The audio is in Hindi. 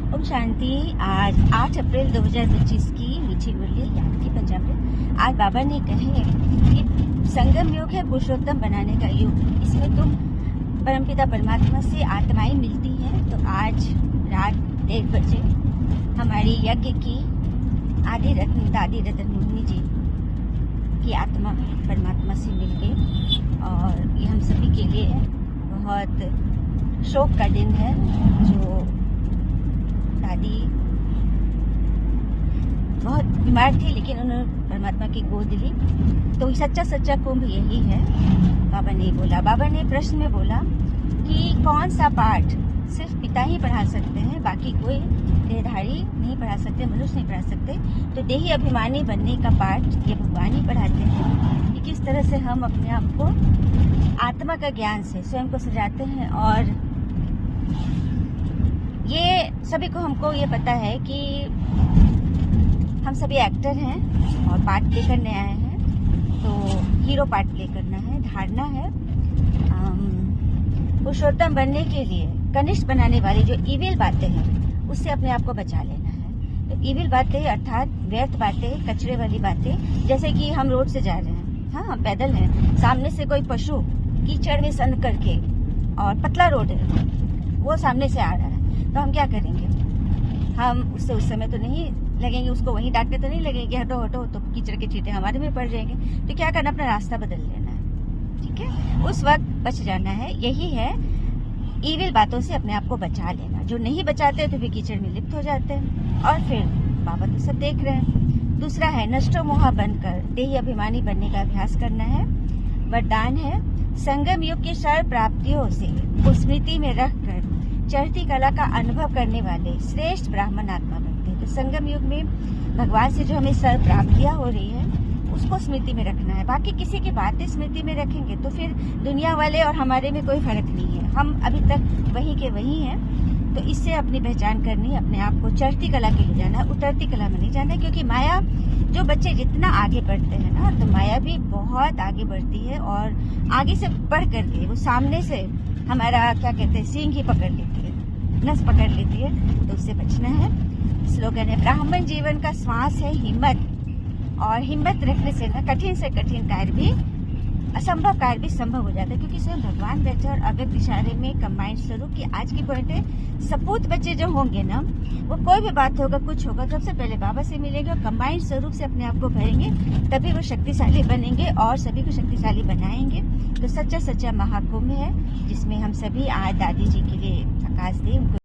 ओम शांति। आज 8 अप्रैल 2025 की मीठी मुरली याद की पंचामृत। आज बाबा ने कहे कि संगम योग है पुरुषोत्तम बनाने का युग। इसमें तुम परमपिता परमात्मा से आत्माएं मिलती हैं। तो आज रात 1 बजे हमारी यज्ञ की आदि रत्न दादी रतन मुनि जी की आत्मा परमात्मा से मिल गई और ये हम सभी के लिए बहुत शोक का दिन है। जो दादी बहुत बीमार थी लेकिन उन्होंने परमात्मा की गोद ली। तो सच्चा कुंभ यही है। बाबा ने बोला, बाबा ने प्रश्न में बोला कि कौन सा पाठ सिर्फ पिता ही पढ़ा सकते हैं, बाकी कोई देहधारी नहीं पढ़ा सकते, मनुष्य नहीं पढ़ा सकते। तो देही अभिमानी बनने का पाठ ये भगवान ही पढ़ाते हैं कि किस तरह से हम अपने आप को आत्मा का ज्ञान से स्वयं को सजाते हैं। और ये सभी को हमको ये पता है कि हम सभी एक्टर हैं और पार्ट प्ले करने आए हैं। तो हीरो पार्ट प्ले करना है, धारना है। पुरुषोत्तम बनने के लिए कनिष्ठ बनाने वाली जो इविल बातें हैं उससे अपने आप को बचा लेना है। तो इविल बातें अर्थात व्यर्थ बातें, कचरे वाली बातें, जैसे कि हम रोड से जा रहे हैं, हाँ हम पैदल हैं, सामने से कोई पशु कीचड़ में सन करके और पतला रोड है वो सामने से आ रहा है, तो हम क्या करेंगे? हम उससे उस समय तो नहीं लगेंगे, उसको वहीं डांटने तो नहीं लगेंगे, हटो हटो, तो कीचड़ के छींटे हमारे में पड़ जाएंगे। तो क्या करना, अपना रास्ता बदल लेना है, ठीक है? उस वक्त बच जाना है। यही है ईविल बातों से अपने आप को बचा लेना। जो नहीं बचाते तो फिर कीचड़ में लिप्त हो जाते हैं और फिर बाबा तो सब देख रहे हैं। दूसरा है नष्टो मोहा बनकर देही अभिमानी बनने का अभ्यास करना है। वरदान है संगम युग की सर्व प्राप्तियों से स्मृति में रखकर चढ़ती कला का अनुभव करने वाले श्रेष्ठ ब्राह्मण आत्मा बनते हैं। तो संगम युग में भगवान से जो हमें सर्व प्राप्तियां हो रही है उसको स्मृति में रखना है। बाकी किसी की बातें स्मृति में रखेंगे तो फिर दुनिया वाले और हमारे में कोई फर्क नहीं है, हम अभी तक वहीं के वहीं हैं। तो इससे अपनी पहचान करनी, अपने आप को चढ़ती कला के लिए जाना है, उतरती कला में नहीं जाना है। क्योंकि माया, जो बच्चे जितना आगे बढ़ते हैं ना, तो माया भी बहुत आगे बढ़ती है और आगे से बढ़ करके वो सामने से हमारा क्या कहते हैं सींग ही पकड़ लेती है, नस पकड़ लेती है। तो उससे बचना है। स्लोगन है ब्राह्मण जीवन का श्वास है हिम्मत, और हिम्मत रखने से ना कठिन से कठिन कार्य भी, असंभव कार्य भी संभव हो जाता है। क्योंकि स्वयं भगवान बैठे और अव्यक्त इशारे में कंबाइंड स्वरूप की आज की पॉइंट है। सपूत बच्चे जो होंगे ना, वो कोई भी बात होगा, कुछ होगा, सबसे पहले बाबा से मिलेंगे और कंबाइंड स्वरूप से अपने आप को भरेंगे, तभी वो शक्तिशाली बनेंगे और सभी को शक्तिशाली बनाएंगे। तो सच्चा महाकुंभ है जिसमें हम सभी आज दादी जी के लिए आकाश दें, उनको